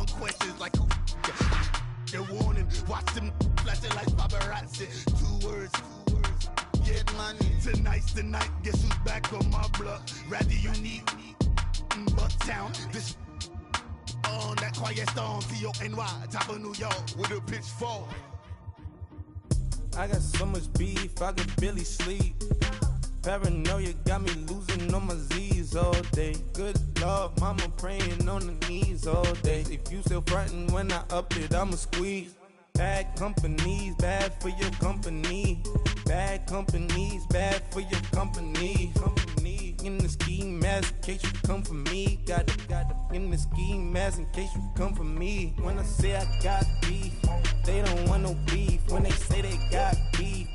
one questions like who you're warning. Watch them flashing like paparazzi. Two words. Get money. Tonight's the night. Guess who's back on my block? Rather unique. Bucktown. This on that quiet storm. T-O-N-Y. Top of New York with a pitchfork. I got so much beef, I could barely sleep. Paranoia got me losing on my Z's all day. Good Lord, mama praying on the knees all day. If you still frontin' when I up it, I'ma squeeze. Bad companies, bad for your company. Bad companies, bad for your company. In the ski mask in case you come for me. Got it in the ski mask in case you come for me. When I say I got beef, they don't want no beef. When they say they got beef,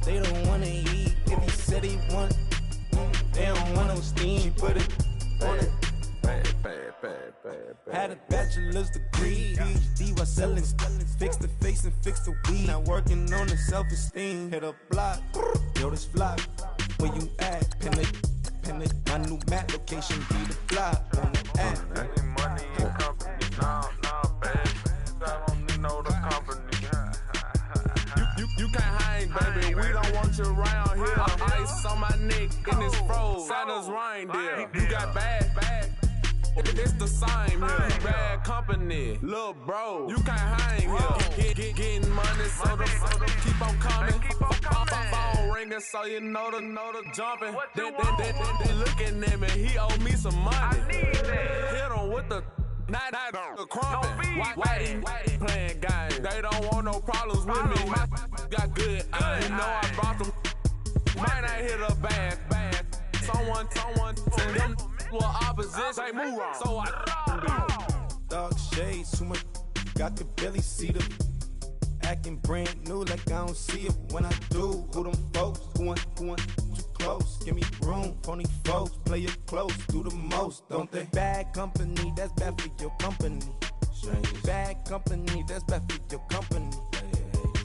they don't wanna eat. If you said they want, they don't want no steam. Put it on it. Had a bachelor's degree, PhD while selling. Fix the face and fix the weed. Now working on the self-esteem. Hit a block, yo this flop. Where you at? Pin it. My new map location be the flop on the app. Any money in company, nah, baby. I don't need no the company. You can't hang, baby. We don't want you around here. Ice on my neck and it's froze. Santa's reindeer. You got bad. It's the same here. You bad company, little bro. You can't hang here. Getting money, so the keep on coming. Phone ringing, so you know the jumping. They looking at me. He owe me some money. I need that. Hit him with the not the crumping. Whitey playing games. They don't want no problems with me. Got good. You know I brought them. Might not hit a bad. Someone send them. Well, opposition, they move wrong. So I dog shades, too much. Got the belly see them. Acting brand new like I don't see it when I do. Who them folks? Who want too close? Give me room, phony folks. Play it close, do the most, don't they? Bad company, that's bad for your company. Bad company, that's bad for your company.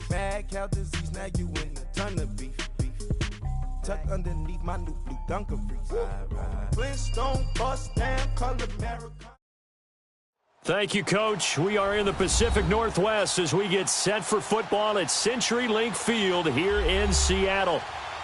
Bad cow disease, now you in a ton of beef. Tuck underneath my new blue Dunkaroos. Flintstone bust down, color America. Thank you, Coach. We are in the Pacific Northwest as we get set for football at CenturyLink Field here in Seattle.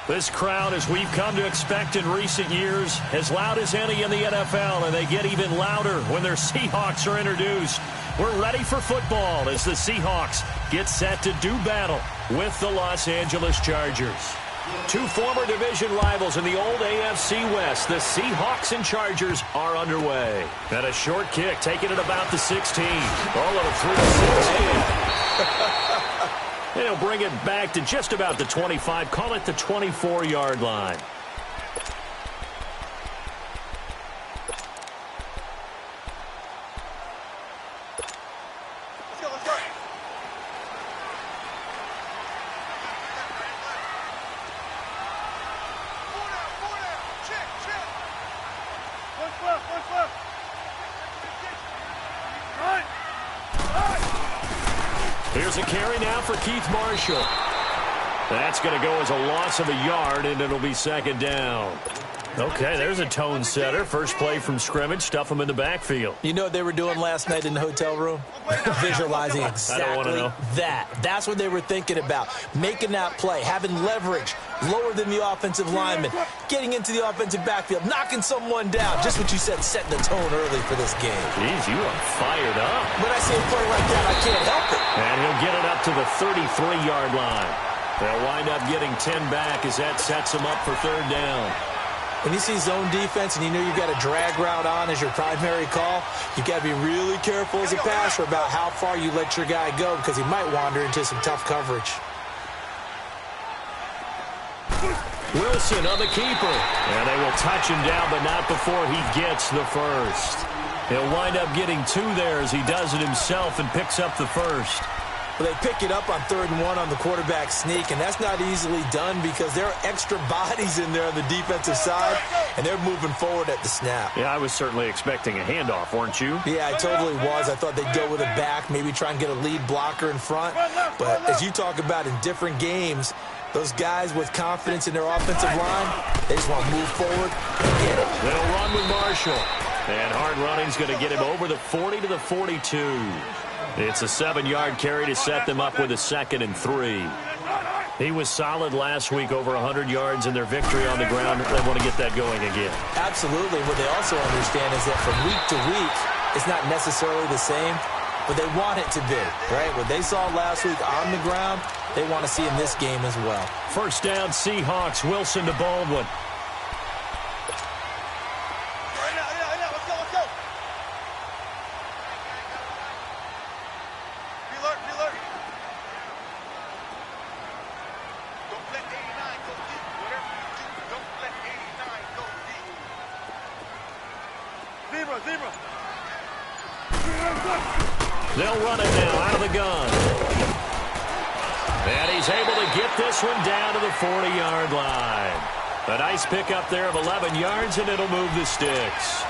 This crowd, as we've come to expect in recent years, as loud as any in the NFL, and they get even louder when their Seahawks are introduced. We're ready for football as the Seahawks get set to do battle with the Los Angeles Chargers. Two former division rivals in the old AFC West, the Seahawks and Chargers, are underway. And a short kick taken at about the 16. All of it through the 16. And he'll bring it back to just about the 25. Call it the 24-yard line. Here's a carry now for Keith Marshall. That's going to go as a loss of a yard, and it'll be second down. Okay, there's a tone setter. First play from scrimmage. Stuff them in the backfield. You know what they were doing last night in the hotel room? Visualizing exactly that. That's what they were thinking about. Making that play, having leverage, lower than the offensive lineman, getting into the offensive backfield, knocking someone down. Just what you said, setting the tone early for this game. Jeez, you are fired up. When I see a play like that, I can't help it. And he'll get it up to the 33-yard line. They'll wind up getting 10 back as that sets them up for third down. When you see zone defense and you know you've got a drag route on as your primary call, you've got to be really careful as a passer about how far you let your guy go because he might wander into some tough coverage. Wilson on the keeper. And they will touch him down, but not before he gets the first. He'll wind up getting 2 there as he does it himself and picks up the first. Well, they pick it up on 3rd and 1 on the quarterback sneak, and that's not easily done because there are extra bodies in there on the defensive side, and they're moving forward at the snap. Yeah, I was certainly expecting a handoff, weren't you? Yeah, I totally was. I thought they'd go with a back, maybe try and get a lead blocker in front. But as you talk about in different games, those guys with confidence in their offensive line, they just want to move forward and get it. They'll run with Marshall. And hard running's going to get him over the 40 to the 42. It's a 7-yard carry to set them up with a 2nd and 3. He was solid last week, over 100 yards in their victory on the ground. They want to get that going again. Absolutely. What they also understand is that from week to week, it's not necessarily the same, but they want it to be, right? What they saw last week on the ground, they want to see in this game as well. First down, Seahawks. Wilson to Baldwin. They'll run it now out of the gun. And he's able to get this one down to the 40-yard line. A nice pickup there of 11 yards, and it'll move the sticks.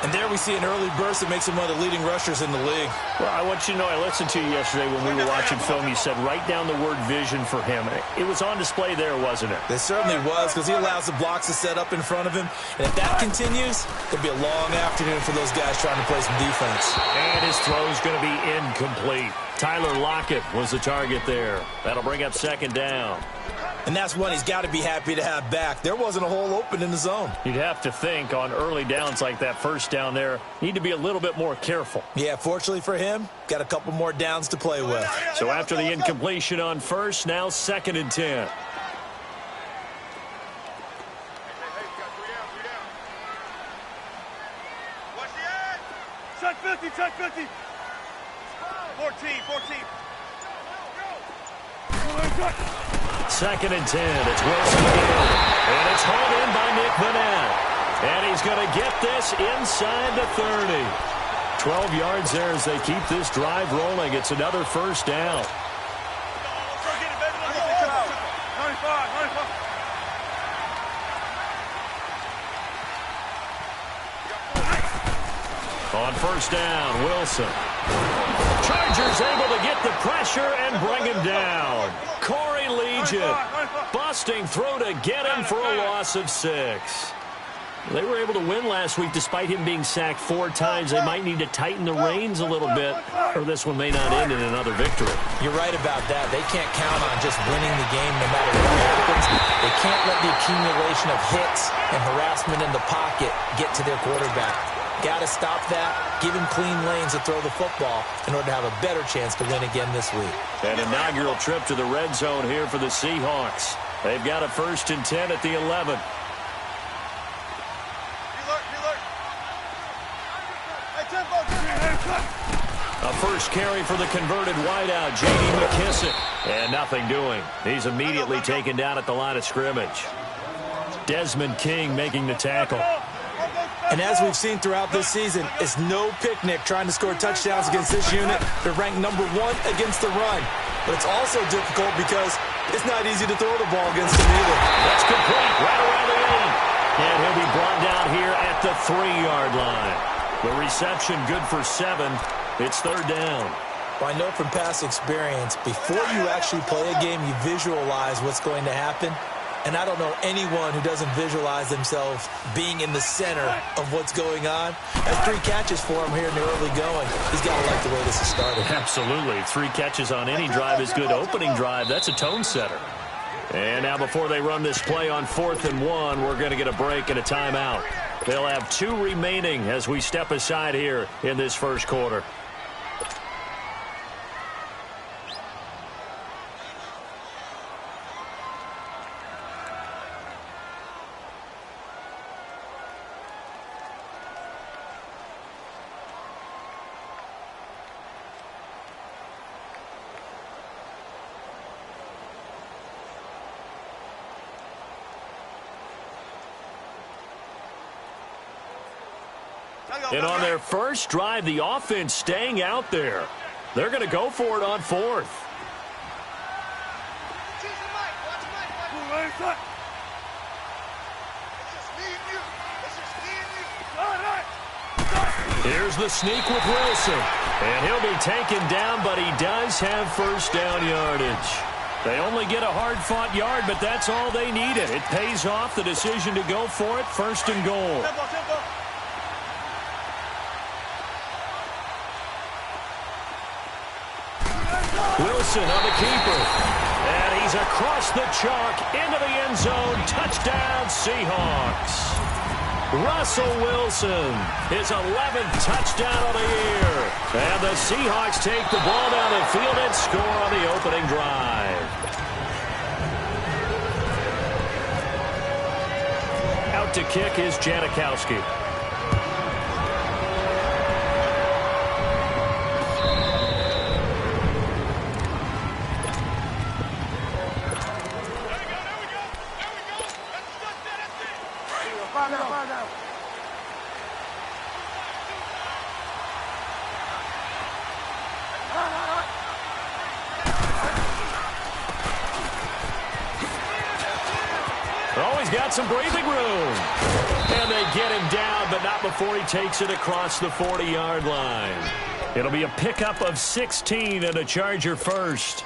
And there we see an early burst that makes him one of the leading rushers in the league. Well, I want you to know, I listened to you yesterday when we were watching film. You said write down the word vision for him. It was on display there, wasn't it? It certainly was, because he allows the blocks to set up in front of him. And if that continues, it'll be a long afternoon for those guys trying to play some defense. And his throw's going to be incomplete. Tyler Lockett was the target there. That'll bring up 2nd down. And that's one he's got to be happy to have back. There wasn't a hole open in the zone. You'd have to think on early downs like that first down there, need to be a little bit more careful. Yeah, fortunately for him, got a couple more downs to play with. So after the incompletion on first, now 2nd and 10. Check 50, check 50. 14. 2nd and 10. It's Wilson again. And it's hauled in by Nick Vanette. And he's going to get this inside the 30. 12 yards there as they keep this drive rolling. It's another first down. On first down, Wilson. Chargers able to get the pressure and bring him down. Corey Legion busting through to get him for a loss of 6. They were able to win last week despite him being sacked 4 times. They might need to tighten the reins a little bit, or this one may not end in another victory. You're right about that. They can't count on just winning the game no matter what happens. They can't let the accumulation of hits and harassment in the pocket get to their quarterback. Got to stop that, give him clean lanes to throw the football in order to have a better chance to win again this week. An inaugural trip to the red zone here for the Seahawks. They've got a 1st and 10 at the 11. A first carry for the converted wideout, J.D. McKissick. And nothing doing. He's immediately taken down at the line of scrimmage. Desmond King making the tackle. And as we've seen throughout this season, it's no picnic trying to score touchdowns against this unit. They're ranked number 1 against the run. But it's also difficult because it's not easy to throw the ball against them either. That's complete right around the end. And he'll be brought down here at the 3-yard line. The reception good for 7. It's 3rd down. Well, I know from past experience, before you actually play a game, you visualize what's going to happen. And I don't know anyone who doesn't visualize themselves being in the center of what's going on. That's 3 catches for him here in the early going. He's got to like the way this has started. Absolutely. 3 catches on any drive is good. Opening drive, that's a tone setter. And now before they run this play on 4th and 1, we're going to get a break and a timeout. They'll have 2 remaining as we step aside here in this first quarter. And on their first drive, the offense staying out there. They're going to go for it on 4th. Here's the sneak with Wilson. And he'll be taken down, but he does have first down yardage. They only get a hard-fought yard, but that's all they needed. It pays off the decision to go for it, 1st and goal. Wilson on the keeper. And he's across the chalk into the end zone. Touchdown, Seahawks. Russell Wilson, his 11th touchdown of the year. And the Seahawks take the ball down the field and score on the opening drive. Out to kick is Janikowski. Got some breathing room. And they get him down, but not before he takes it across the 40-yard line. It'll be a pickup of 16 and a Charger first.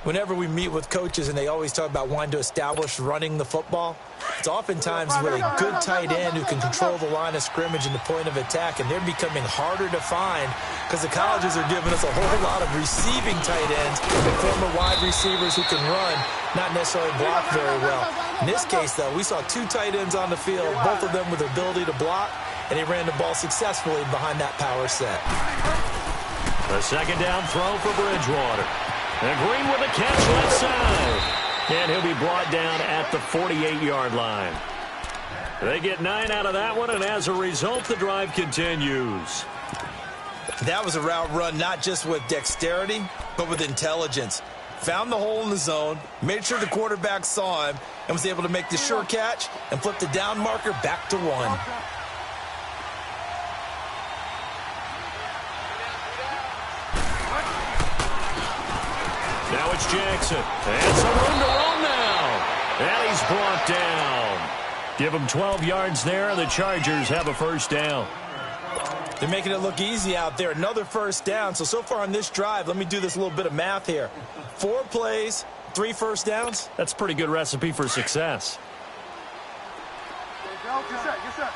Whenever we meet with coaches and they always talk about wanting to establish running the football, it's oftentimes with a good tight end who can control the line of scrimmage and the point of attack, and they're becoming harder to find because the colleges are giving us a whole lot of receiving tight ends and former wide receivers who can run, not necessarily block very well. In this case, though, we saw two tight ends on the field, both of them with the ability to block, and he ran the ball successfully behind that power set. A second down throw for Bridgewater. And Green with a catch left side. And he'll be brought down at the 48-yard line. They get 9 out of that one, and as a result, the drive continues. That was a route run not just with dexterity, but with intelligence. Found the hole in the zone, made sure the quarterback saw him, and was able to make the sure catch and flip the down marker back to 1. Now it's Jackson. And some room to run now. And he's brought down. Give him 12 yards there, and the Chargers have a first down. They're making it look easy out there. Another first down. So far on this drive, let me do this little bit of math here. 4 plays, 3 first downs. That's a pretty good recipe for success. Get set.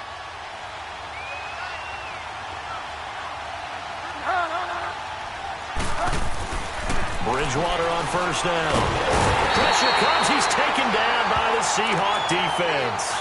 Bridgewater on first down. Pressure comes. He's taken down by the Seahawk defense.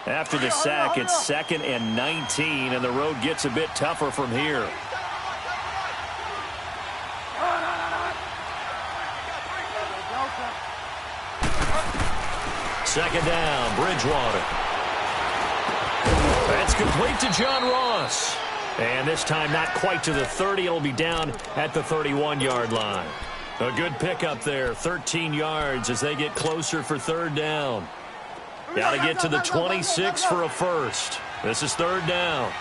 After the sack, it's 2nd and 19, and the road gets a bit tougher from here. Second down, Bridgewater. That's complete to John Ross. And this time not quite to the 30. It'll be down at the 31-yard line. A good pickup there, 13 yards as they get closer for third down. Got to get to the 26 for a first. This is third down.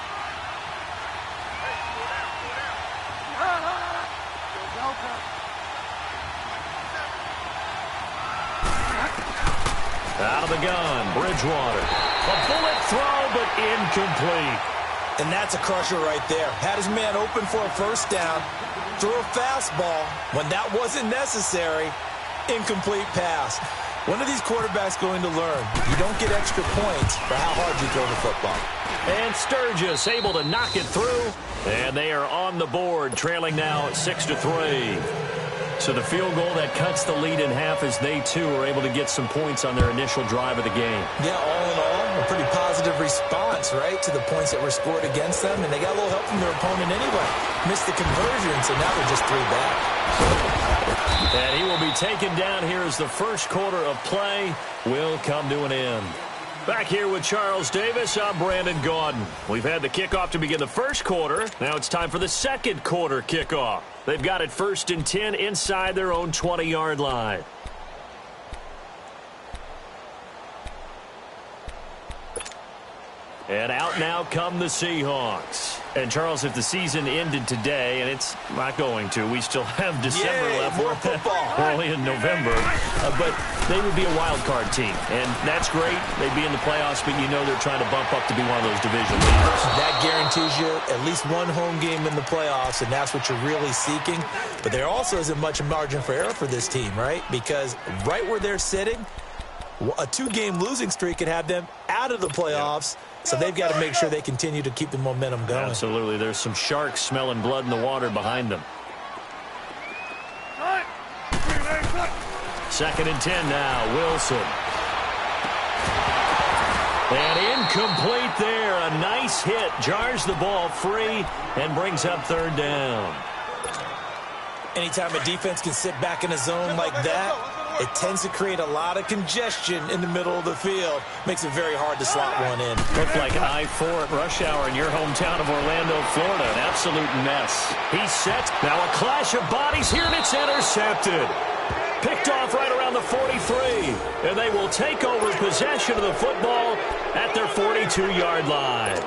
Out of the gun, Bridgewater. A bullet throw, but incomplete. And that's a crusher right there. Had his man open for a first down. Threw a fastball when that wasn't necessary. Incomplete pass. When are these quarterbacks going to learn? You don't get extra points for how hard you throw the football. And Sturgis able to knock it through. And they are on the board, trailing now 6-3. So the field goal that cuts the lead in half as they, too, are able to get some points on their initial drive of the game. Yeah, all in all, a pretty positive response, right, to the points that were scored against them. And they got a little help from their opponent anyway. Missed the conversion, so now they're just 3 back. And he will be taken down here as the first quarter of play will come to an end. Back here with Charles Davis, I'm Brandon Gaudin. We've had the kickoff to begin the first quarter. Now it's time for the second quarter kickoff. They've got it 1st and 10 inside their own 20-yard line. And out now come the Seahawks. And, Charles, if the season ended today, and it's not going to, we still have December left. More football. We're only in November. But they would be a wild card team. And that's great. They'd be in the playoffs, but you know they're trying to bump up to be one of those division leaders. That guarantees you at least one home game in the playoffs, and that's what you're really seeking. But there also isn't much margin for error for this team, right? Because right where they're sitting, a 2-game losing streak could have them out of the playoffs. So they've got to make sure they continue to keep the momentum going. Absolutely. There's some sharks smelling blood in the water behind them. 2nd and 10 now. Wilson. And incomplete there. A nice hit. Jars the ball free and brings up 3rd down. Anytime a defense can sit back in a zone like that, it tends to create a lot of congestion in the middle of the field. Makes it very hard to slot one in. Looked like I-4 at rush hour in your hometown of Orlando, Florida. An absolute mess. He's set. Now a clash of bodies here, and it's intercepted. Picked off right around the 43. And they will take over possession of the football at their 42-yard line.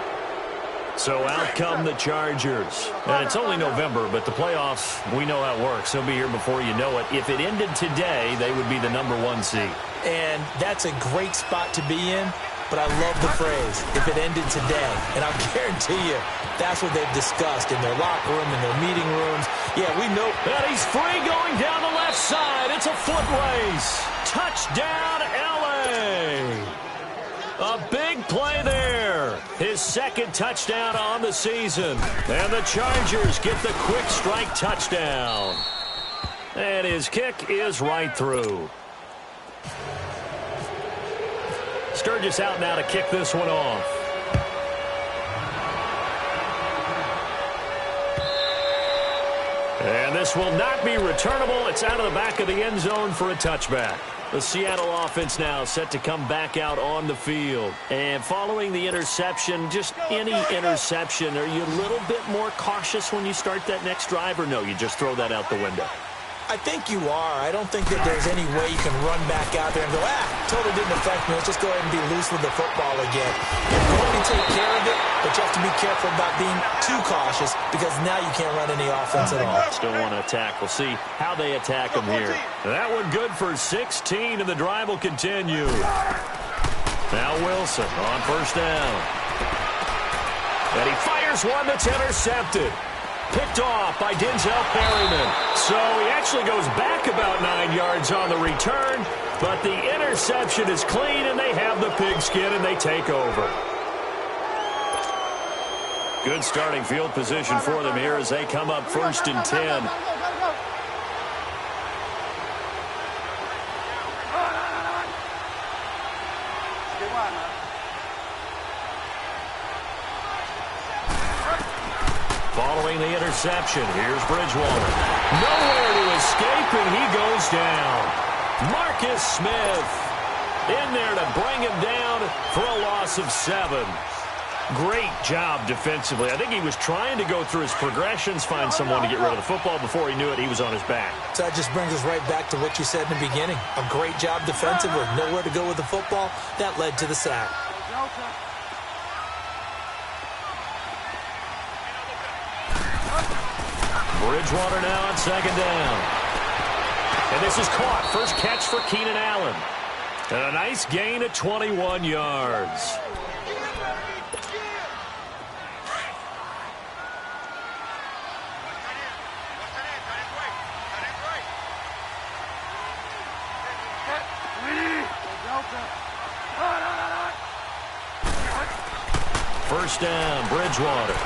So out come the Chargers. And it's only November, but the playoffs, we know how it works. They'll be here before you know it. If it ended today, they would be the #1 seed. And that's a great spot to be in, but I love the phrase, if it ended today. And I'll guarantee you, that's what they've discussed in their locker room, in their meeting rooms. Yeah, we know. And he's free going down the left side. It's a foot race. Touchdown, L.A. A big play there. His 2nd touchdown on the season. And the Chargers get the quick strike touchdown. And his kick is right through. Sturgis out now to kick this one off. And this will not be returnable. It's out of the back of the end zone for a touchback. The Seattle offense now set to come back out on the field. And following the interception, just any interception, are you a little bit more cautious when you start that next drive, or no, you just throw that out the window? I think you are. I don't think that there's any way you can run back out there and go, totally didn't affect me. Let's just go ahead and be loose with the football again. You're going to take care of it, but you have to be careful about being too cautious because now you can't run any offense at all. Still want to attack. We'll see how they attack them here. That one good for 16, and the drive will continue. Now Wilson on 1st down. And he fires one that's intercepted. Picked off by Denzel Perryman. So he actually goes back about 9 yards on the return, but the interception is clean, and they have the pigskin, and they take over. Good starting field position for them here as they come up 1st and 10. Following the interception, here's Bridgewater. Nowhere to escape, and he goes down. Marcus Smith in there to bring him down for a loss of 7. Great job defensively. I think he was trying to go through his progressions, find someone to get rid of the football. Before he knew it, he was on his back. So that just brings us right back to what you said in the beginning. A great job defensively. Nowhere to go with the football. That led to the sack. Bridgewater now on 2nd down. And this is caught. First catch for Keenan Allen. And a nice gain at 21 yards. First down, Bridgewater.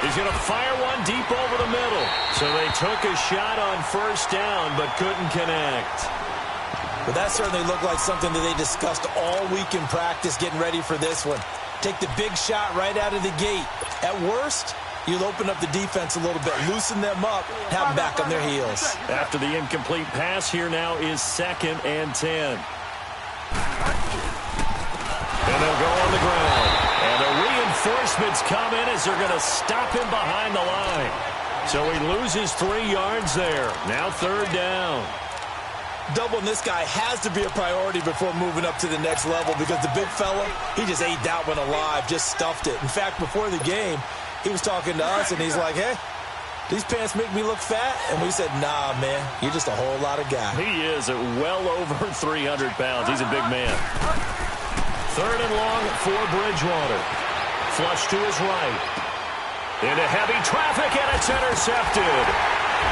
He's going to fire one deep over the middle. So they took a shot on 1st down, but couldn't connect. But that certainly looked like something that they discussed all week in practice getting ready for this one. Take the big shot right out of the gate. At worst, you'll open up the defense a little bit, loosen them up, have them back on their heels. After the incomplete pass, here now is 2nd and 10. And they'll go on the ground. And the reinforcements come in as they're going to stop him behind the line. So he loses 3 yards there. Now 3rd down. Doubling this guy has to be a priority before moving up to the next level because the big fella, he just ate that one alive, just stuffed it. In fact, before the game, he was talking to us, and he's like, hey, these pants make me look fat. And we said, nah, man, you're just a whole lot of guy. He is at well over 300 pounds. He's a big man. 3rd and long for Bridgewater. Flush to his right. Into heavy traffic, and it's intercepted.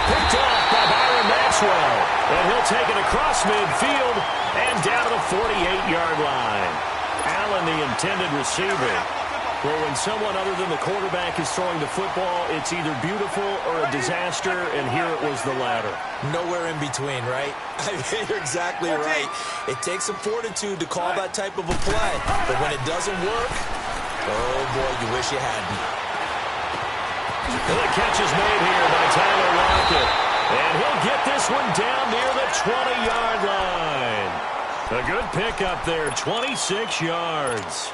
Picked off by Byron Maxwell. And he'll take it across midfield and down to the 48-yard line. Allen, the intended receiver. Well, when someone other than the quarterback is throwing the football, it's either beautiful or a disaster, and here it was the latter. Nowhere in between, right? You're exactly right. It takes some fortitude to call that type of a play, but when it doesn't work, oh, boy, you wish you hadn't. Well, the catch is made here by Tyler Lockett, and he'll get this one down near the 20-yard line. A good pickup there, 26 yards.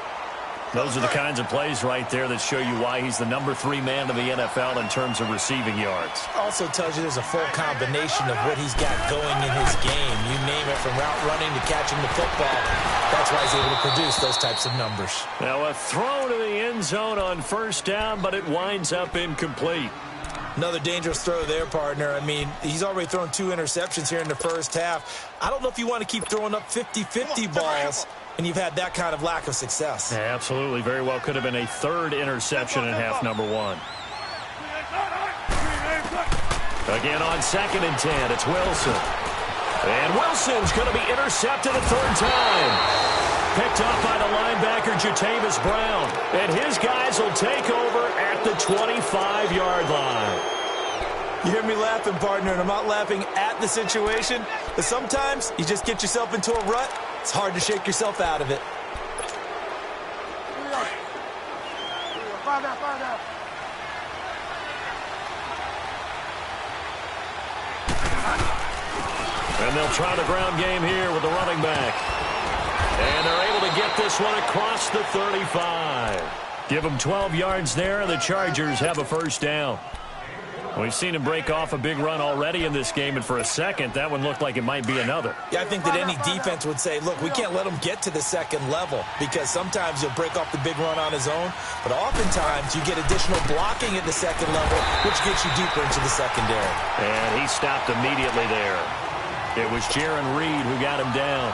Those are the kinds of plays right there that show you why he's the number 3 man in the NFL in terms of receiving yards. Also tells you there's a full combination of what he's got going in his game. You name it, from route running to catching the football. That's why he's able to produce those types of numbers. Now a throw to the end zone on 1st down, but it winds up incomplete. Another dangerous throw there, partner. I mean, he's already thrown 2 interceptions here in the first half. I don't know if you want to keep throwing up 50-50 balls, and you've had that kind of lack of success. Yeah, absolutely. Very well could have been a 3rd interception in half number 1. Again on 2nd and 10, it's Wilson. And Wilson's going to be intercepted a 3rd time. Picked up by the linebacker, Jatavis Brown. And his guys will take over at the 25-yard line. You hear me laughing, partner, and I'm not laughing at the situation, but sometimes you just get yourself into a rut. It's hard to shake yourself out of it. And they'll try the ground game here with the running back. And they're able to get this one across the 35. Give them 12 yards there, and the Chargers have a 1st down. We've seen him break off a big run already in this game, and for a second, that one looked like it might be another. Yeah, I think that any defense would say, look, we can't let him get to the 2nd level, because sometimes he'll break off the big run on his own, but oftentimes you get additional blocking at the 2nd level, which gets you deeper into the secondary. And he stopped immediately there. It was Jaron Reed who got him down.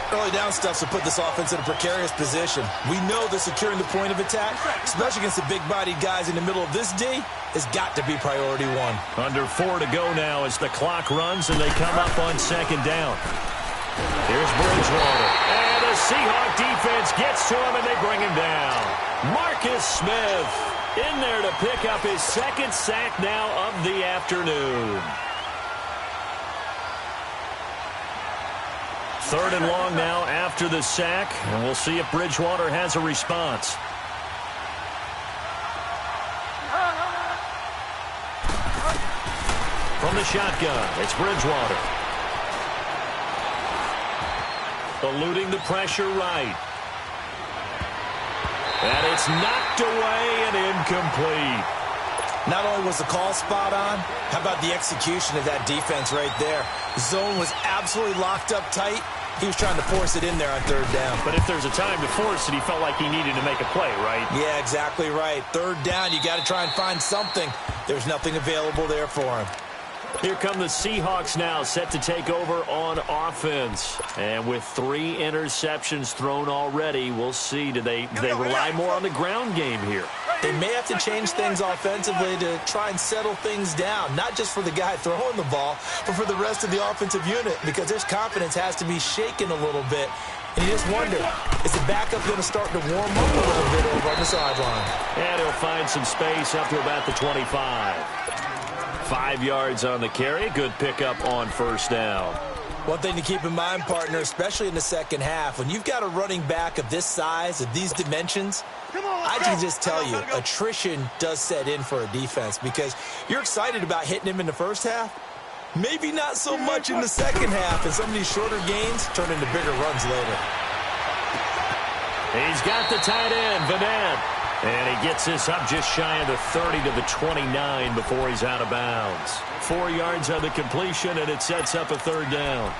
Early down stuff to put this offense in a precarious position. We know that securing the point of attack, especially against the big-bodied guys in the middle of this D, has got to be priority 1. Under 4 to go now as the clock runs and they come up on 2nd down. Here's Bridgewater. And the Seahawk defense gets to him and they bring him down. Marcus Smith in there to pick up his 2nd sack now of the afternoon. 3rd and long now after the sack, and we'll see if Bridgewater has a response. From the shotgun, it's Bridgewater. Eluding the pressure right. And it's knocked away and incomplete. Not only was the call spot on, how about the execution of that defense right there? The zone was absolutely locked up tight. He was trying to force it in there on 3rd down. But if there's a time to force it, he felt like he needed to make a play, right? Yeah, exactly right. 3rd down, you got to try and find something. There's nothing available there for him. Here come the Seahawks now, set to take over on offense. And with 3 interceptions thrown already, we'll see. Do they rely more on the ground game here? They may have to change things offensively to try and settle things down, not just for the guy throwing the ball, but for the rest of the offensive unit, because their confidence has to be shaken a little bit. And you just wonder, is the backup going to start to warm up a little bit over on the sideline? And he'll find some space up to about the 25. 5 yards on the carry. Good pickup on 1st down. One thing to keep in mind, partner, especially in the 2nd half, when you've got a running back of this size, of these dimensions, I can just tell you, attrition does set in for a defense because you're excited about hitting him in the 1st half. Maybe not so much in the 2nd half, and some of these shorter gains turn into bigger runs later. He's got the tight end, Vanette. And he gets this up just shy of the 30 to the 29 before he's out of bounds. 4 yards on the completion, and it sets up a 3rd down.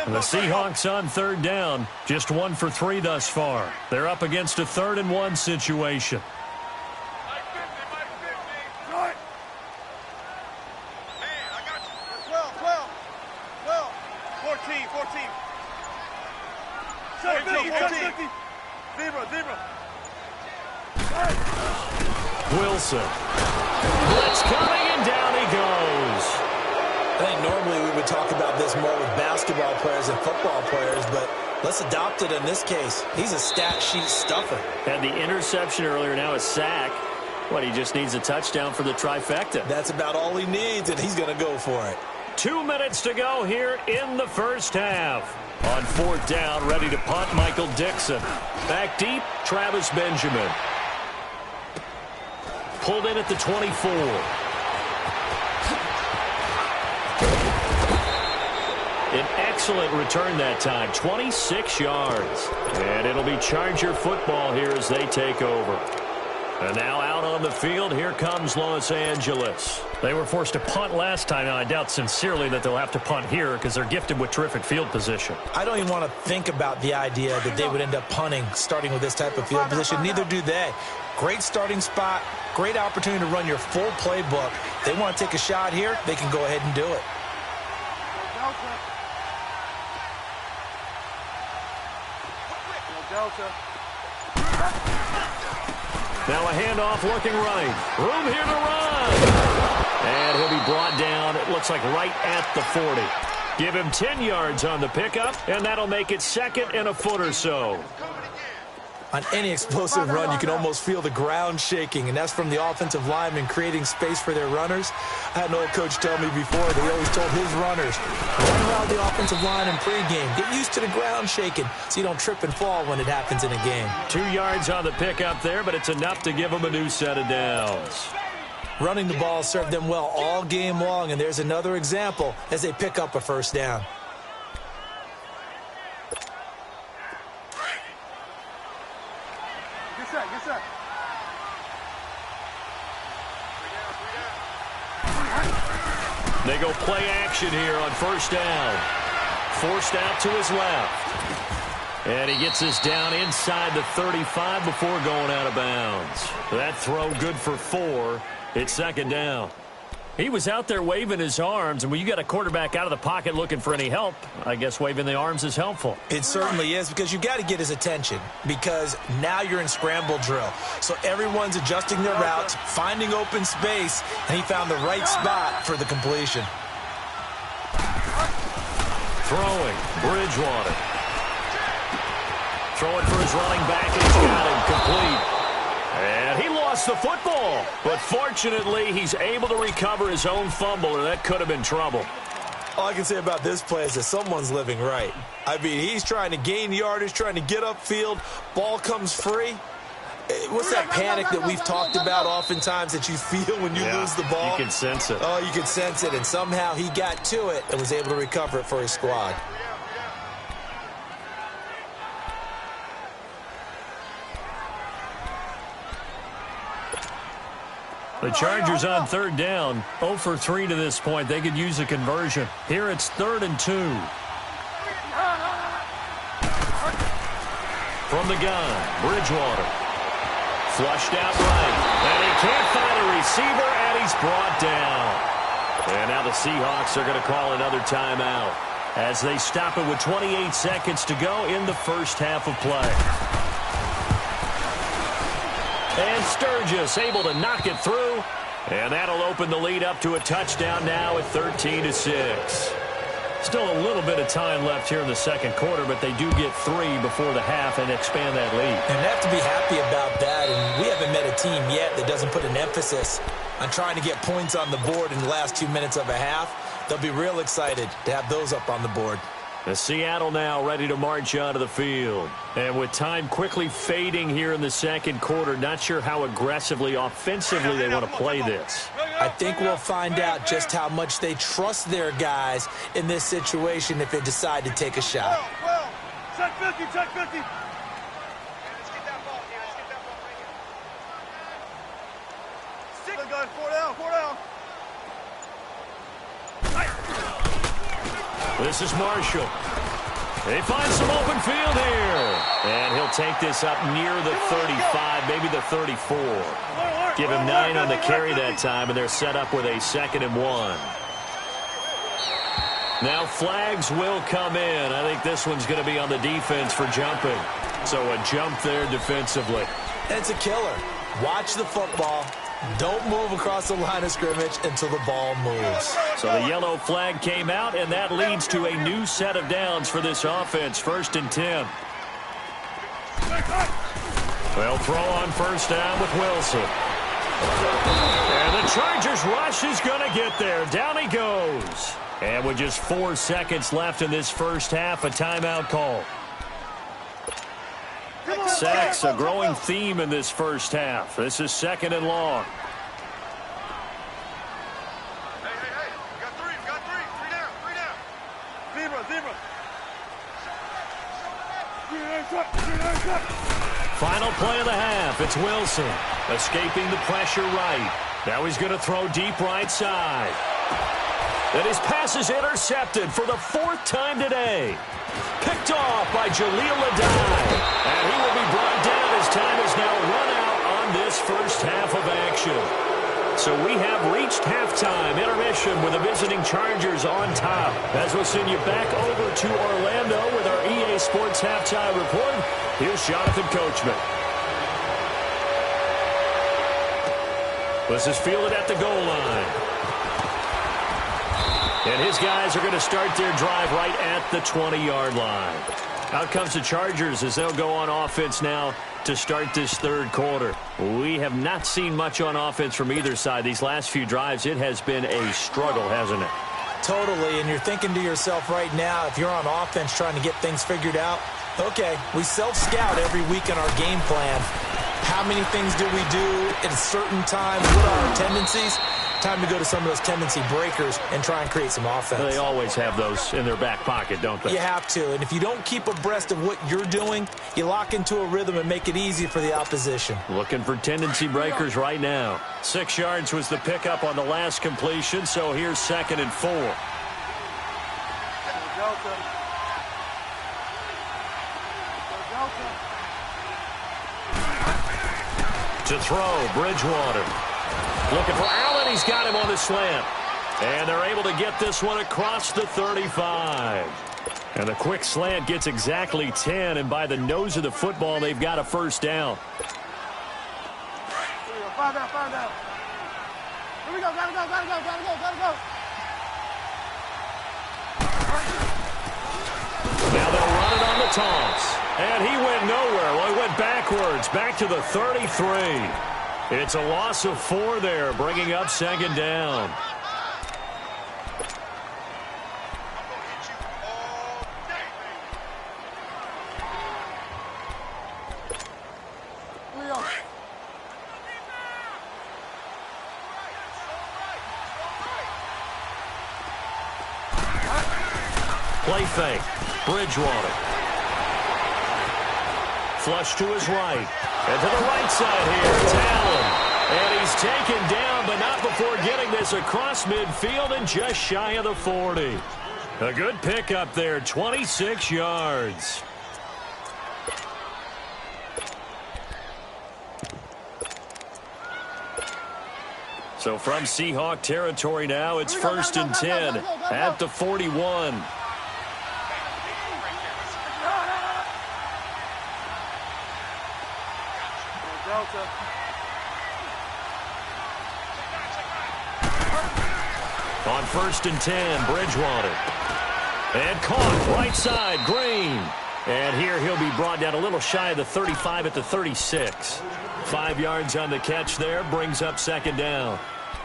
The Seahawks on third down, just 1 for 3 thus far. They're up against a 3rd and 1 situation. Wilson. Blitz coming, and down he goes. I think normally we would talk about this more with basketball players and football players, but let's adopt it in this case. He's a stat sheet stuffer. Had the interception earlier, now a sack. What, he just needs a touchdown for the trifecta. That's about all he needs, and he's going to go for it. 2 minutes to go here in the first half. On 4th down, ready to punt, Michael Dixon. Back deep, Travis Benjamin. Pulled in at the 24. An excellent return that time, 26 yards. And it'll be Charger football here as they take over. And now out on the field, here comes Los Angeles. They were forced to punt last time. Now, I doubt sincerely that they'll have to punt here because they're gifted with terrific field position. I don't even want to think about the idea that they would end up punting starting with this type of field position. Neither do they. Great starting spot, great opportunity to run your full playbook. They want to take a shot here, they can go ahead and do it. Now a handoff looking right. Room here to run. And he'll be brought down, it looks like right at the 40. Give him 10 yards on the pickup, and that'll make it 2nd and a foot or so. On any explosive run, you can almost feel the ground shaking, and that's from the offensive linemen creating space for their runners. I had an old coach tell me before that he always told his runners, run around the offensive line in pregame. Get used to the ground shaking so you don't trip and fall when it happens in a game. 2 yards on the pickup there, but it's enough to give them a new set of downs. Running the ball served them well all game long, and there's another example as they pick up a first down. They go play action here on first down. Forced out to his left. And he gets us down inside the 35 before going out of bounds. That throw good for 4. It's 2nd down. He was out there waving his arms, and when you got a quarterback out of the pocket looking for any help, I guess waving the arms is helpful. It certainly is, because you got to get his attention, because now you're in scramble drill. So everyone's adjusting their routes, finding open space, and he found the right spot for the completion. Throwing, Bridgewater. Throwing for his running back, and he's got him complete. And he lost the football, but fortunately, he's able to recover his own fumble, or that could have been trouble. All I can say about this play is that someone's living right. I mean, he's trying to gain yardage, trying to get upfield. Ball comes free. What's that panic that we've talked about oftentimes that you feel when you lose the ball? You can sense it. Oh, you can sense it, and somehow he got to it and was able to recover it for his squad. The Chargers on third down, 0 for 3 to this point. They could use a conversion. Here it's 3rd and 2. From the gun, Bridgewater. Flushed out right. And he can't find a receiver, and he's brought down. And now the Seahawks are going to call another timeout as they stop it with 28 seconds to go in the first half of play. And Sturgis able to knock it through. And that'll open the lead up to a touchdown now at 13-6. Still a little bit of time left here in the second quarter, but they do get 3 before the half and expand that lead. And they have to be happy about that. And we haven't met a team yet that doesn't put an emphasis on trying to get points on the board in the last 2 minutes of a half. They'll be real excited to have those up on the board. The Seattle now ready to march onto the field. And with time quickly fading here in the second quarter, not sure how aggressively, offensively they want to play this. I think we'll find out just how much they trust their guys in this situation if they decide to take a shot. Check 50, check 50. Let's get that ball, let's get that ball right here. 6 guys, 4 down, 4 down. This is Marshall. They find some open field here. And he'll take this up near the 35, maybe the 34. Give him 9 on the carry that time, and they're set up with a 2nd and 1. Now flags will come in. I think this one's going to be on the defense for jumping. So a jump there defensively. It's a killer. Watch the football. Don't move across the line of scrimmage until the ball moves. So the yellow flag came out, and that leads to a new set of downs for this offense. 1st and 10. They'll throw on 1st down with Wilson. And the Chargers rush is going to get there. Down he goes. And with just 4 seconds left in this first half, a timeout call. Sacks, a growing theme in this first half. This is 2nd and long. Hey. We got three. Three down. Zebra. Final play of the half. It's Wilson escaping the pressure right. Now he's going to throw deep right side. And his pass is intercepted for the 4th time today. Picked off by Phillykid1120's. And he will be brought down as time is now run out on this first half of action. So we have reached halftime intermission with the visiting Chargers on top. As we'll send you back over to Orlando with our EA Sports Halftime Report, here's Jonathan Coachman. This is fielded at the goal line. And his guys are going to start their drive right at the 20-yard line. Out comes the Chargers as they'll go on offense now to start this 3rd quarter. We have not seen much on offense from either side. These last few drives, it has been a struggle, hasn't it? Totally, and you're thinking to yourself right now, if you're on offense trying to get things figured out, okay, we self-scout every week in our game plan. How many things do we do at a certain time? What are our tendencies? Time to go to some of those tendency breakers and try and create some offense. They always have those in their back pocket, don't they? You have to, and if you don't keep abreast of what you're doing, you lock into a rhythm and make it easy for the opposition. Looking for tendency breakers right now. 6 yards was the pickup on the last completion, so here's 2nd and 4. To throw, Bridgewater. Looking for Allen. He's got him on the slant. And they're able to get this one across the 35. And the quick slant gets exactly 10. And by the nose of the football, they've got a 1st down. Find out. Here we go. Gotta go. Now they'll run it on the toss. And he went nowhere. Well, he went backwards, back to the 33. It's a loss of 4 there, bringing up 2nd down. Play fake. Bridgewater. Flush to his right. And to the right side here, it's Allen. And he's taken down, but not before getting this across midfield and just shy of the 40. A good pickup there, 26 yards. So from Seahawk territory now, it's 1st and 10 at the 41. On 1st and 10, Bridgewater. And caught right side, Green. And here he'll be brought down a little shy of the 35 at the 36. 5 yards on the catch there, brings up 2nd down.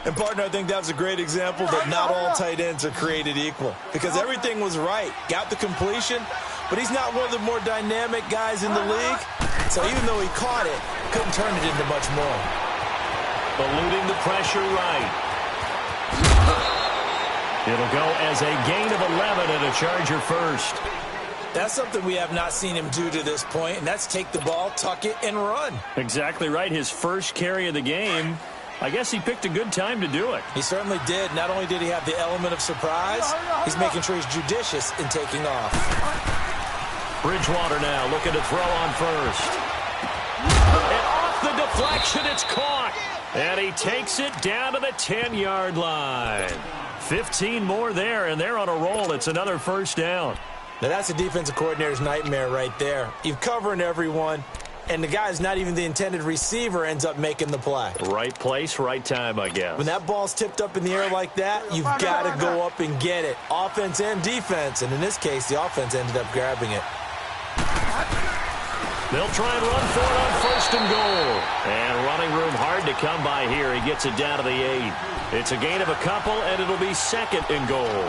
And, partner, I think that was a great example that not all tight ends are created equal. Because everything was right. Got the completion, but he's not one of the more dynamic guys in the league. So even though he caught it, couldn't turn it into much more. Eluding the pressure right. It'll go as a gain of 11 and a Charger 1st. That's something we have not seen him do to this point, and that's take the ball, tuck it, and run. Exactly right. His first carry of the game. I guess he picked a good time to do it. He certainly did. Not only did he have the element of surprise, he's making sure he's judicious in taking off. Bridgewater now looking to throw on first. And off the deflection, it's caught. And he takes it down to the 10-yard line. 15 more there, and they're on a roll. It's another first down. Now, that's a defensive coordinator's nightmare right there. You're covering everyone, and the guy's not even the intended receiver ends up making the play. Right place, right time, I guess. When that ball's tipped up in the air like that, you've got to go up and get it. Offense and defense, and in this case, the offense ended up grabbing it. They'll try and run for it on first and goal. And running room hard to come by here. He gets it down to the 8. It's a gain of a couple, and it'll be second and goal.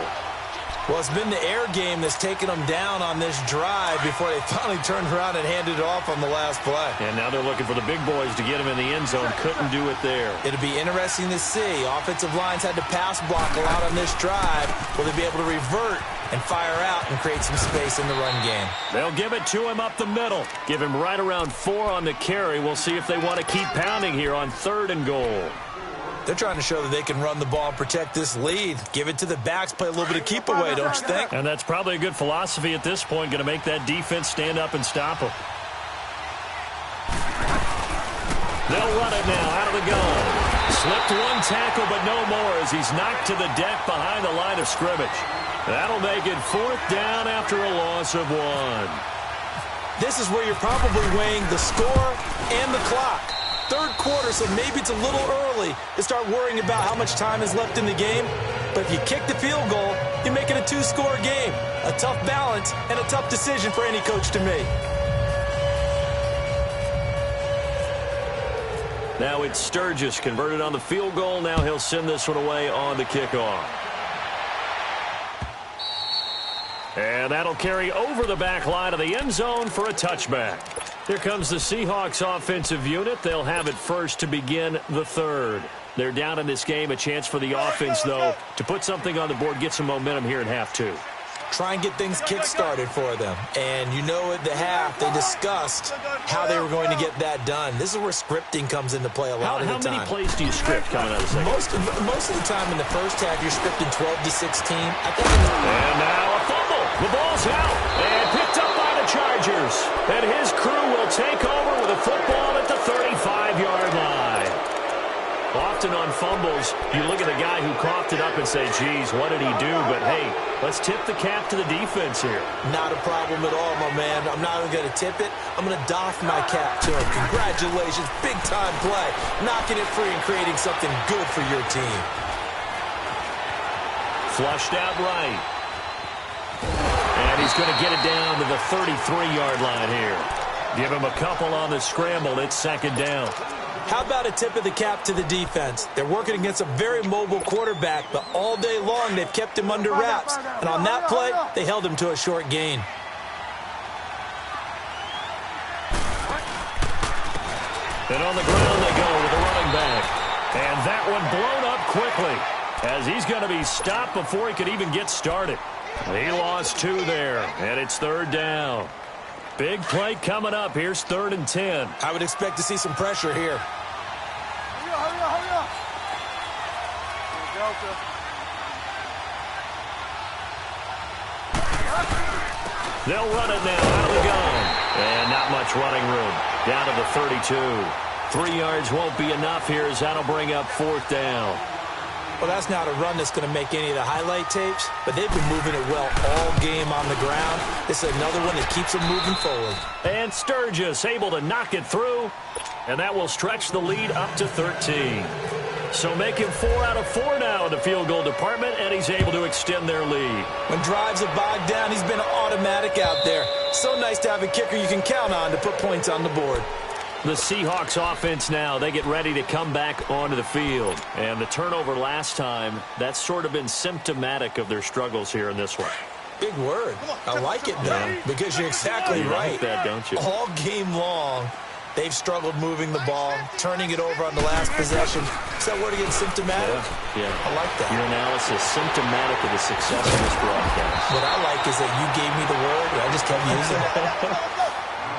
Well, it's been the air game that's taken them down on this drive before they finally turned around and handed it off on the last play. And now they're looking for the big boys to get him in the end zone. Couldn't do it there. It'll be interesting to see. Offensive lines had to pass block a lot on this drive. Will they be able to revert and fire out and create some space in the run game? They'll give it to him up the middle. Give him right around 4 on the carry. We'll see if they want to keep pounding here on third and goal. They're trying to show that they can run the ball and protect this lead. Give it to the backs, play a little bit of keep away, don't you think? And that's probably a good philosophy at this point, going to make that defense stand up and stop them. They'll run it now out of the gun. Slipped one tackle, but no more as he's knocked to the deck behind the line of scrimmage. That'll make it fourth down after a loss of 1. This is where you're probably weighing the score and the clock. Third quarter, so maybe it's a little early to start worrying about how much time is left in the game. But if you kick the field goal, you make it a 2-score game. A tough balance and a tough decision for any coach to make. Now it's Sturgis converted on the field goal. Now he'll send this one away on the kickoff. And that'll carry over the back line of the end zone for a touchback. Here comes the Seahawks offensive unit. They'll have it first to begin the third. They're down in this game. A chance for the offense, though, to put something on the board, get some momentum here in half 2. Try and get things kick-started for them. And you know at the half, they discussed how they were going to get that done. This is where scripting comes into play a lot of the time. How many plays do you script coming out of the second? Most of the time in the first half, you're scripting 12 to 16. And now a fumble. The ball's out. And picked up by the Chargers. And his crew will take over with a football at the 35-yard line. Often on fumbles, you look at the guy who coughed it up and say, geez, what did he do? But, hey, let's tip the cap to the defense here. Not a problem at all, my man. I'm not even going to tip it. I'm going to doff my cap to him. Congratulations. Big-time play. Knocking it free and creating something good for your team. Flushed out right. And he's going to get it down to the 33-yard line here. Give him a couple on the scramble. It's second down. How about a tip of the cap to the defense? They're working against a very mobile quarterback, but all day long they've kept him under wraps. And on that play, they held him to a short gain. And on the ground they go with the running back. And that one blown up quickly as he's going to be stopped before he could even get started. He lost 2 there, and it's third down. Big play coming up. Here's 3rd and 10. I would expect to see some pressure here. Hurry up. They'll run it now out of the gun. And not much running room. Down to the 32. 3 yards won't be enough here as that'll bring up 4th down. Well, that's not a run that's going to make any of the highlight tapes, but they've been moving it well all game on the ground. This is another one that keeps them moving forward. And Sturgis able to knock it through, and that will stretch the lead up to 13. So making 4 out of 4 now in the field goal department, and he's able to extend their lead. When drives are bogged down, he's been automatic out there. So nice to have a kicker you can count on to put points on the board. The Seahawks offense now, they get ready to come back onto the field. And the turnover last time, that's sort of been symptomatic of their struggles here in this one. Big word. I like it, though, because you're exactly right. Like that, don't you? All game long, they've struggled moving the ball, turning it over on the last possession. Is that word again, symptomatic? Yeah. I like that. Your analysis, symptomatic of the success of this broadcast. What I like is that you gave me the word, and I just kept using it.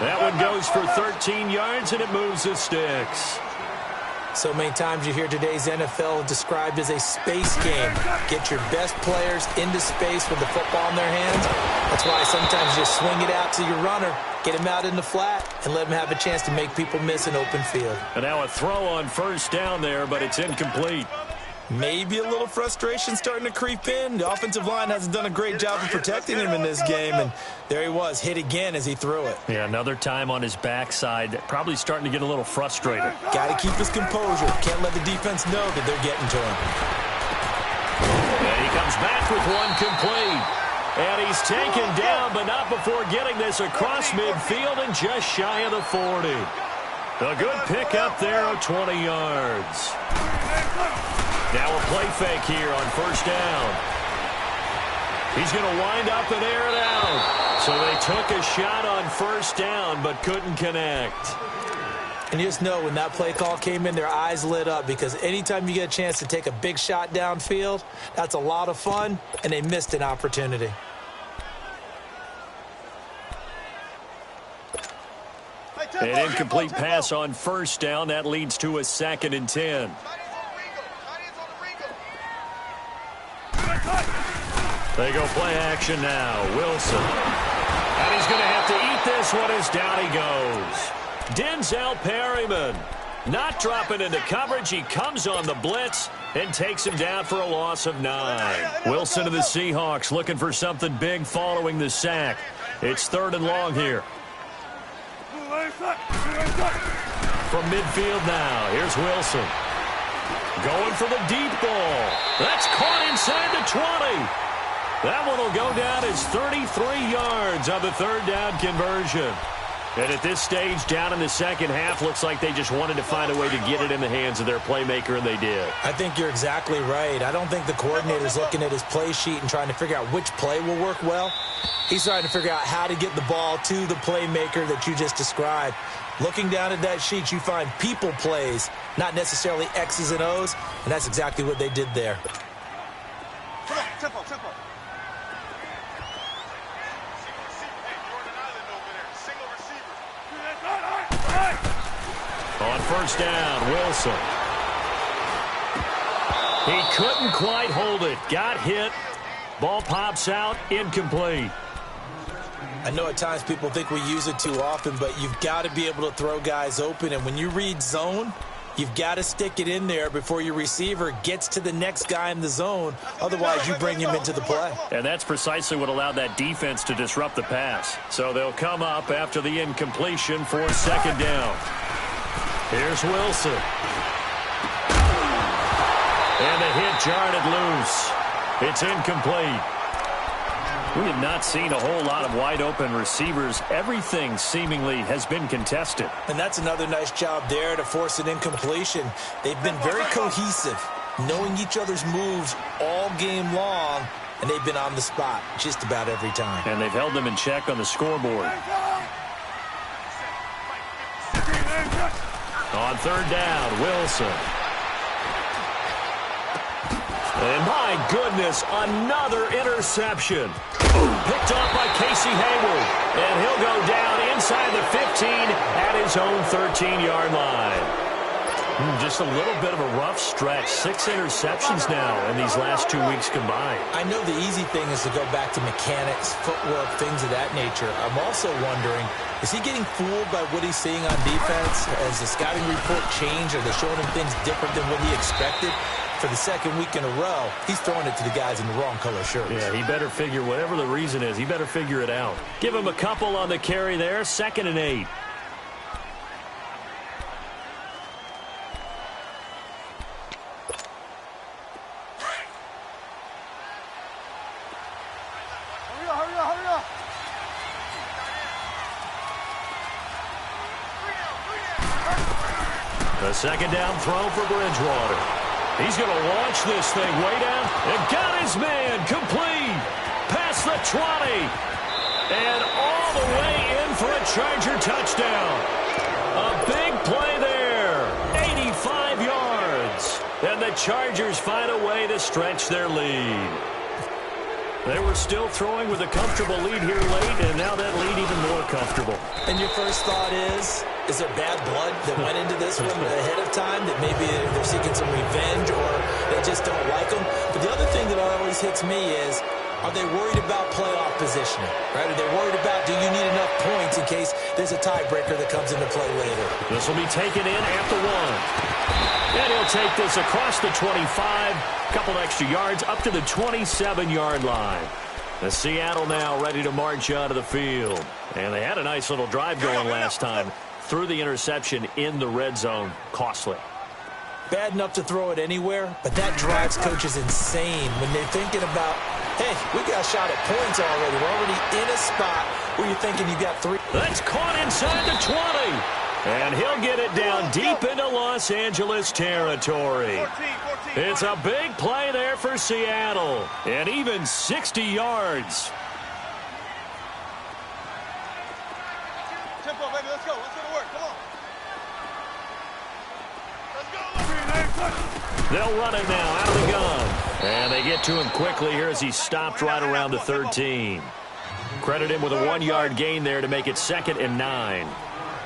That one goes for 13 yards, and it moves the sticks. So many times you hear today's NFL described as a space game. Get your best players into space with the football in their hands. That's why sometimes you just swing it out to your runner, get him out in the flat, and let him have a chance to make people miss an open field. And now a throw on first down there, but it's incomplete. Maybe a little frustration starting to creep in. The offensive line hasn't done a great job of protecting him in this game, and there he was, hit again as he threw it. Yeah, another time on his backside, probably starting to get a little frustrated. Got to keep his composure. Can't let the defense know that they're getting to him. And he comes back with one complete. And he's taken down, but not before getting this across midfield and just shy of the 40. A good pickup there of 20 yards. Now a play fake here on first down. He's going to wind up and air it out. So they took a shot on first down but couldn't connect. And you just know when that play call came in, their eyes lit up, because anytime you get a chance to take a big shot downfield, that's a lot of fun, and they missed an opportunity. An incomplete pass on first down. That leads to a 2nd and 10. They go play action now. Wilson. And he's going to have to eat this one as down he goes. Denzel Perryman not dropping into coverage. He comes on the blitz and takes him down for a loss of 9. Wilson of the Seahawks looking for something big following the sack. It's 3rd and long here. From midfield now, here's Wilson. Going for the deep ball. That's caught inside the 20. That one will go down as 33 yards on the 3rd down conversion. And at this stage, down in the second half, looks like they just wanted to find a way to get it in the hands of their playmaker, and they did. I think you're exactly right. I don't think the coordinator's looking at his play sheet and trying to figure out which play will work well. He's trying to figure out how to get the ball to the playmaker that you just described. Looking down at that sheet, you find people plays, not necessarily X's and O's, and that's exactly what they did there. Come on, tempo, tempo. On first down, Wilson. He couldn't quite hold it. Got hit. Ball pops out. Incomplete. I know at times people think we use it too often, but you've got to be able to throw guys open. And when you read zone, you've got to stick it in there before your receiver gets to the next guy in the zone. Otherwise, you bring him into the play. And that's precisely what allowed that defense to disrupt the pass. So they'll come up after the incompletion for 2nd down. Here's Wilson. And the hit jarred it loose. It's incomplete. We have not seen a whole lot of wide-open receivers. Everything seemingly has been contested. And that's another nice job there to force an incompletion. They've been very cohesive, knowing each other's moves all game long, and they've been on the spot just about every time. And they've held them in check on the scoreboard. On 3rd down, Wilson. And my goodness, another interception. Picked off by Casey Hayward. And he'll go down inside the 15 at his own 13-yard line. Just a little bit of a rough stretch. 6 interceptions now in these last 2 weeks combined. I know the easy thing is to go back to mechanics, footwork, things of that nature. I'm also wondering, is he getting fooled by what he's seeing on defense? Has the scouting report changed? Are they showing him things different than what he expected? For the 2nd week in a row, he's throwing it to the guys in the wrong color shirts. Yeah, he better figure, whatever the reason is, he better figure it out. Give him a couple on the carry there. 2nd and 8. Hurry up. The 2nd down throw for Bridgewater. He's going to launch this thing way down and got his man complete past the 20 and all the way in for a Charger touchdown. A big play there, 85 yards, and the Chargers find a way to stretch their lead. They were still throwing with a comfortable lead here late, and now that lead even more comfortable. And your first thought is there bad blood that went into this one ahead of time, that maybe they're seeking some revenge or they just don't like them? But the other thing that always hits me is, are they worried about playoff positioning? Right? Are they worried about, do you need enough points in case there's a tiebreaker that comes into play later? This will be taken in at the 1. And he'll take this across the 25, couple extra yards up to the 27-yard line. The Seattle now ready to march onto the field. And they had a nice little drive going last time. Threw the interception in the red zone. Costly. Bad enough to throw it anywhere, but that drives coaches insane when they're thinking about, hey, we got a shot at points already. We're already in a spot where you're thinking you got 3. That's caught inside the 20. And he'll get it down deep into Los Angeles territory. 14. It's a big play there for Seattle. And even 60 yards. Tempo, baby, let's go. Let's go to work. Come on. They'll run it now out of the gun. And they get to him quickly here as he stopped right around the 13. Credit him with a 1-yard gain there to make it 2nd and 9.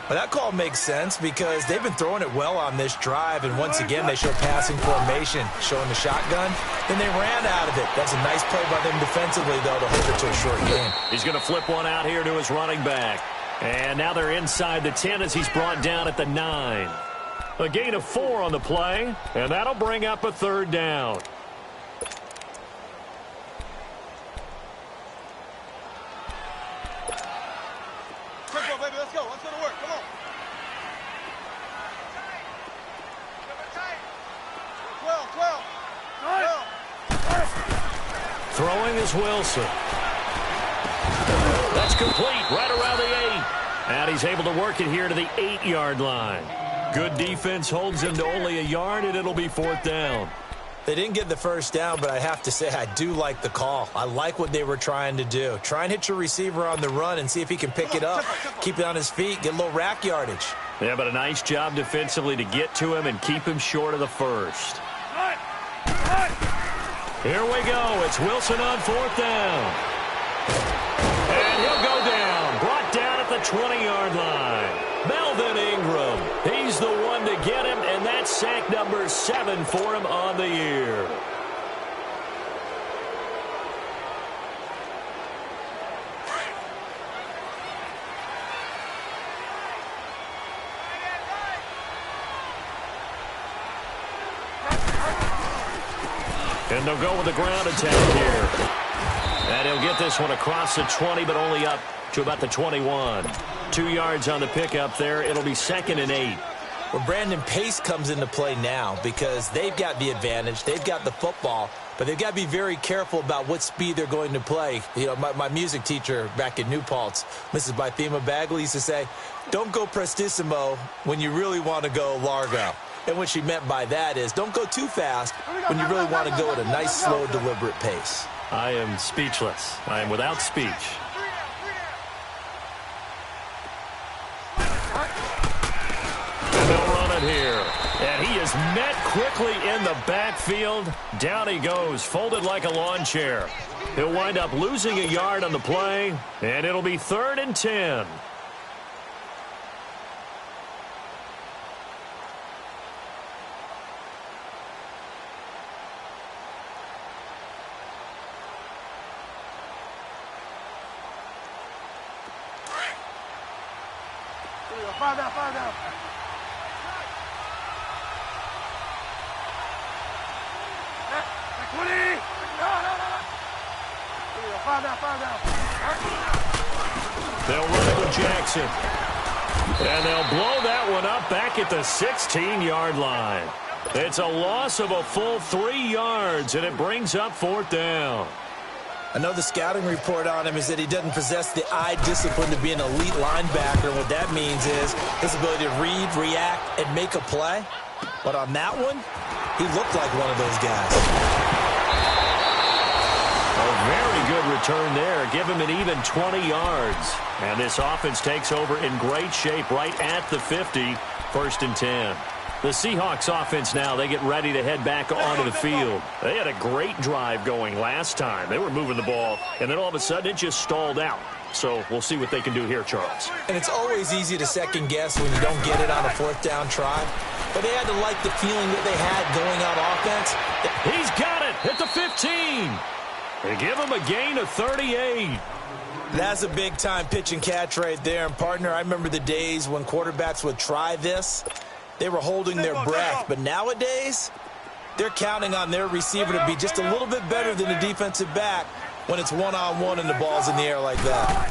Well, that call makes sense because they've been throwing it well on this drive, and once again they show passing formation, showing the shotgun, and they ran out of it. That's a nice play by them defensively, though, to hold it to a short game. He's going to flip one out here to his running back. And now they're inside the 10 as he's brought down at the 9. A gain of 4 on the play, and that'll bring up a 3rd down. Tempo, baby, let's go. Let's go to work. Come on. 12. Throwing is Wilson. That's complete right around the 8. And he's able to work it here to the 8-yard line. Good defense holds him to only a yard, and it'll be 4th down. They didn't get the first down, but I have to say I do like the call. I like what they were trying to do. Try and hit your receiver on the run and see if he can pick it up, keep it on his feet, get a little rack yardage. Yeah, but a nice job defensively to get to him and keep him short of the first. Here we go. It's Wilson on 4th down. And he'll go down. Brought down at the 20-yard line. Melvin Ingram. He's the one to get him, and that's sack number 7 for him on the year. And they'll go with the ground attack here. And he'll get this one across the 20, but only up to about the 21. 2 yards on the pickup there. It'll be 2nd and 8. Well, Brandon, pace comes into play now because they've got the advantage. They've got the football, but they've got to be very careful about what speed they're going to play. You know, my music teacher back in New Paltz, Mrs. Bythema Bagley, used to say, don't go prestissimo when you really want to go largo. And what she meant by that is don't go too fast when you really want to go at a nice, slow, deliberate pace. I am speechless. I am without speech. And they'll run it here. And he is met quickly in the backfield. Down he goes, folded like a lawn chair. He'll wind up losing a yard on the play, and it'll be 3rd and 10. Five down. They'll run it with Jackson. And they'll blow that one up back at the 16-yard line. It's a loss of a full 3 yards, and it brings up 4th down. I know the scouting report on him is that he doesn't possess the eye discipline to be an elite linebacker. What that means is his ability to read, react, and make a play. But on that one, he looked like one of those guys. A Very good return there. Give him an even 20 yards. And this offense takes over in great shape right at the 50. 1st and 10. The Seahawks offense now, they get ready to head back onto the field. They had a great drive going last time. They were moving the ball, and then all of a sudden it just stalled out. So we'll see what they can do here, Charles. And it's always easy to second guess when you don't get it on a 4th down try. But they had to like the feeling that they had going on offense. He's got it at the 15. They give him a gain of 38. That's a big-time pitch and catch right there. And, partner, I remember the days when quarterbacks would try this. They were holding their breath. But nowadays, they're counting on their receiver to be just a little bit better than the defensive back when it's one-on-one and the ball's in the air like that.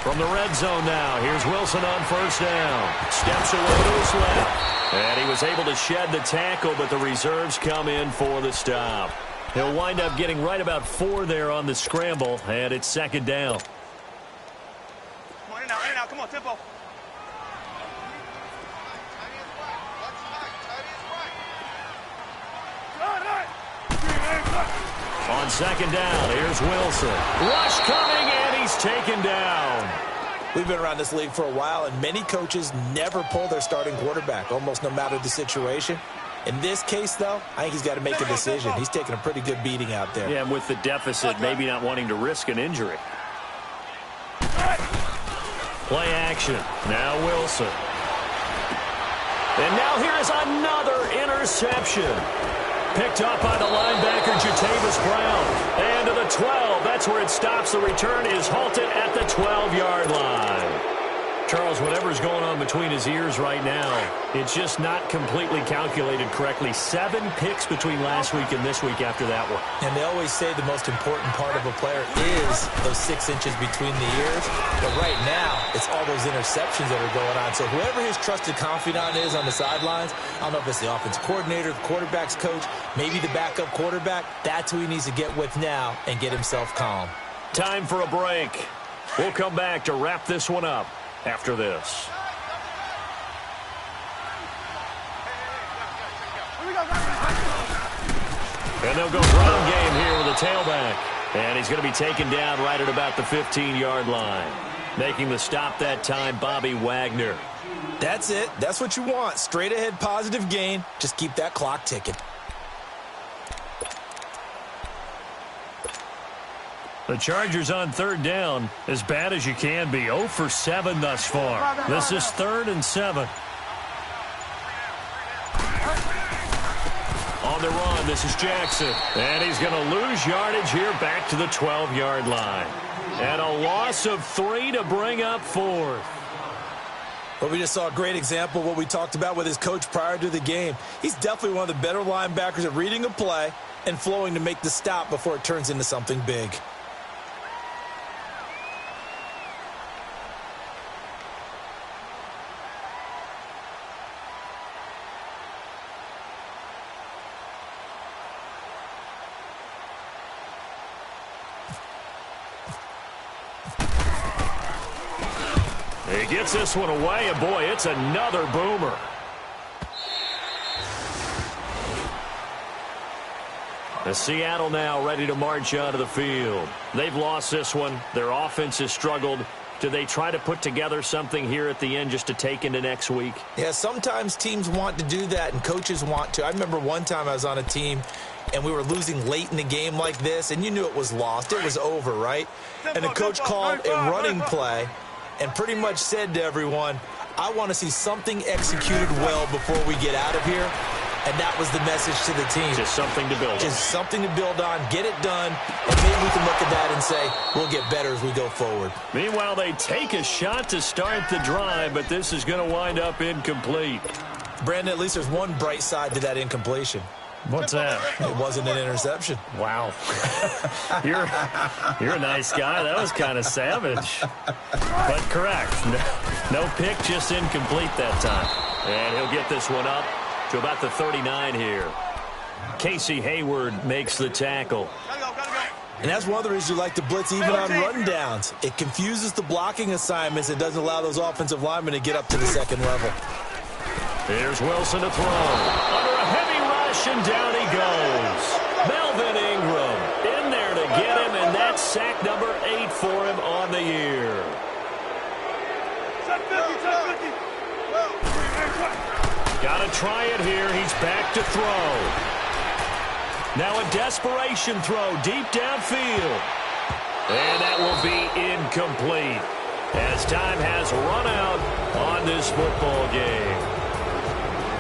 From the red zone now, here's Wilson on 1st down. Steps away to his left. And he was able to shed the tackle, but the reserves come in for the stop. He'll wind up getting right about 4 there on the scramble, and it's 2nd down. Come on, in now, come on, tempo. On 2nd down, here's Wilson. Rush coming, and he's taken down. We've been around this league for a while, and many coaches never pull their starting quarterback, almost no matter the situation. In this case, though, I think he's got to make a decision. He's taking a pretty good beating out there. Yeah, and with the deficit, maybe not wanting to risk an injury. Play action. Now Wilson. And now here's another interception. Picked up by the linebacker, Jatavis Brown. And to the 12. That's where it stops. The return is halted at the 12-yard line. Charles, whatever's going on between his ears right now, it's just not completely calculated correctly. 7 picks between last week and this week after that one. And they always say the most important part of a player is those 6 inches between the ears. But right now, it's all those interceptions that are going on. So whoever his trusted confidant is on the sidelines, I don't know if it's the offensive coordinator, the quarterback's coach, maybe the backup quarterback, that's who he needs to get with now and get himself calm. Time for a break. We'll come back to wrap this one up after this. And they'll go ground game here with a tailback. And he's going to be taken down right at about the 15-yard line. Making the stop that time, Bobby Wagner. That's it. That's what you want. Straight ahead positive gain. Just keep that clock ticking. The Chargers on 3rd down, as bad as you can be. 0 for 7 thus far. This is 3rd and 7. On the run, this is Jackson. And he's going to lose yardage here back to the 12-yard line. And a loss of 3 to bring up 4th. Well, we just saw a great example of what we talked about with his coach prior to the game. He's definitely one of the better linebackers at reading a play and flowing to make the stop before it turns into something big. He gets this one away, and boy, it's another boomer. The Seattle now ready to march onto the field. They've lost this one. Their offense has struggled. Do they try to put together something here at the end just to take into next week? Yeah, sometimes teams want to do that, and coaches want to. I remember one time I was on a team, and we were losing late in the game like this, and you knew it was lost. It was over, right? And the coach called a running play and pretty much said to everyone, I want to see something executed well before we get out of here. And that was the message to the team. Just something to build on. Just something to build on, get it done, and maybe we can look at that and say, we'll get better as we go forward. Meanwhile, they take a shot to start the drive, but this is going to wind up incomplete. Brandon, at least there's one bright side to that incompletion. What's that? It wasn't an interception. Wow. You're a nice guy. That was kind of savage. But correct. No pick, just incomplete that time. And he'll get this one up to about the 39 here. Casey Hayward makes the tackle. And that's one of the reasons you like to blitz even on rundowns. It confuses the blocking assignments. It doesn't allow those offensive linemen to get up to the second level. Here's Wilson to throw. Under a heavy rush, and down he goes. Melvin Ingram in there to get him, and sack number 8 for him on the year. Got to try it here. He's back to throw. Now a desperation throw deep downfield. And that will be incomplete as time has run out on this football game.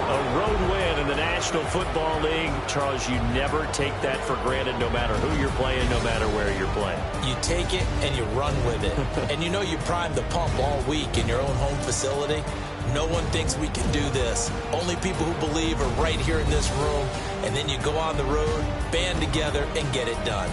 A road win in the National Football League. Charles, you never take that for granted no matter who you're playing, no matter where you're playing. You take it and you run with it. And you know you primed the pump all week in your own home facility. No one thinks we can do this. Only people who believe are right here in this room. And then you go on the road, band together, and get it done.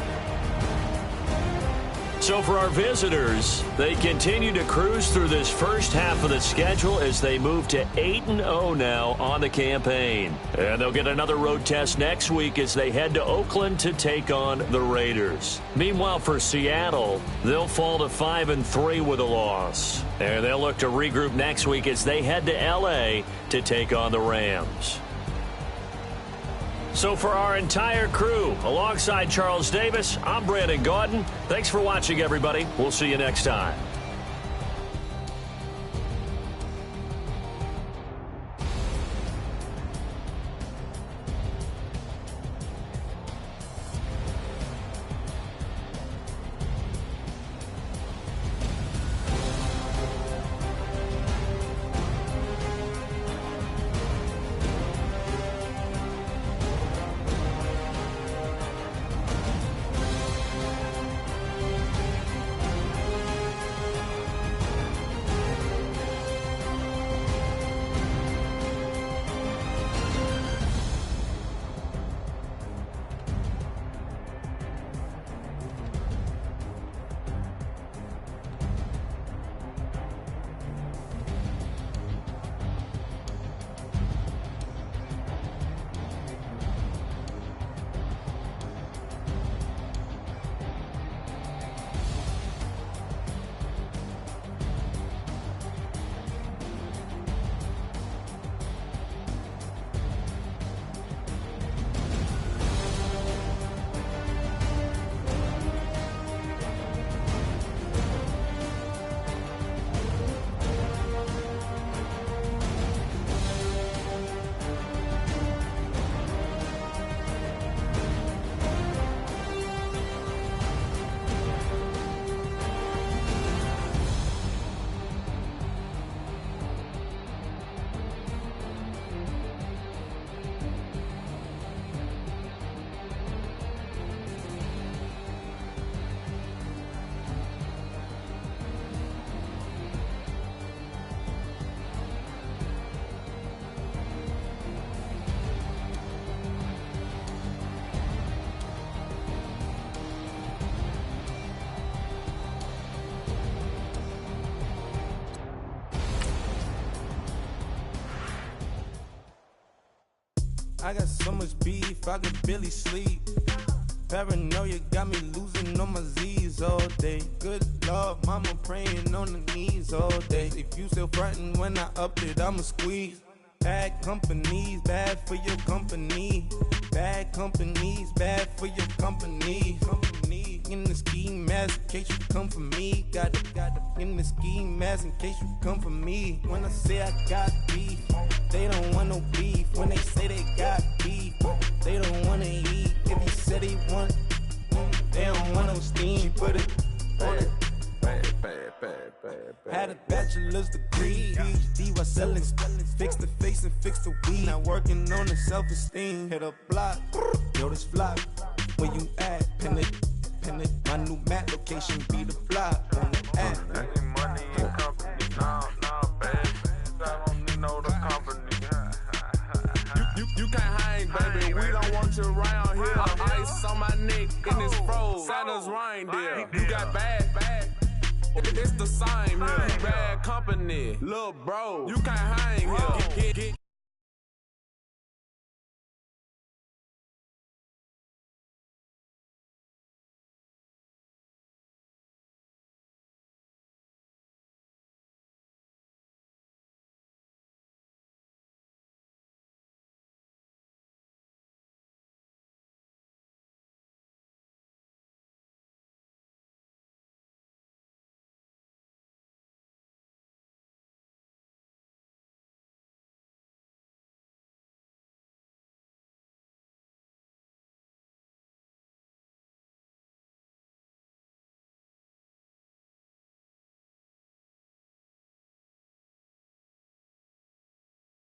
So for our visitors, they continue to cruise through this first half of the schedule as they move to 8-0 now on the campaign. And they'll get another road test next week as they head to Oakland to take on the Raiders. Meanwhile, for Seattle, they'll fall to 5-3 with a loss. And they'll look to regroup next week as they head to L.A. to take on the Rams. So for our entire crew, alongside Charles Davis, I'm Brandon Gaudin. Thanks for watching, everybody. We'll see you next time. I got so much beef, I could barely sleep. Paranoia got me losing on my Z's all day. Good Lord, mama praying on the knees all day. If you still frontin' when I up it, I'ma squeeze. Bad companies, bad for your company. Bad companies, bad for your company. In the ski mask in case you come for me. Got it in the ski mask in case you come for me. When I say I got beef, they don't want no beef. When they say they got beef, they don't want to eat. If you say they want, they don't want no steam. She put it on it. Had a bachelor's degree, PhD while selling, fix the face and fix the weed. Now working on the self-esteem. Hit a block, yo this flop. Where you at? Pin it. My new map location be the flop on the app. I need money and company, nah, baby. I don't need no the company. You can't hang, baby. We don't want you around here. Ice on my neck in this froze. Santa's reindeer. You got bad. It's the same here. Bad company, little bro. You can't hang here.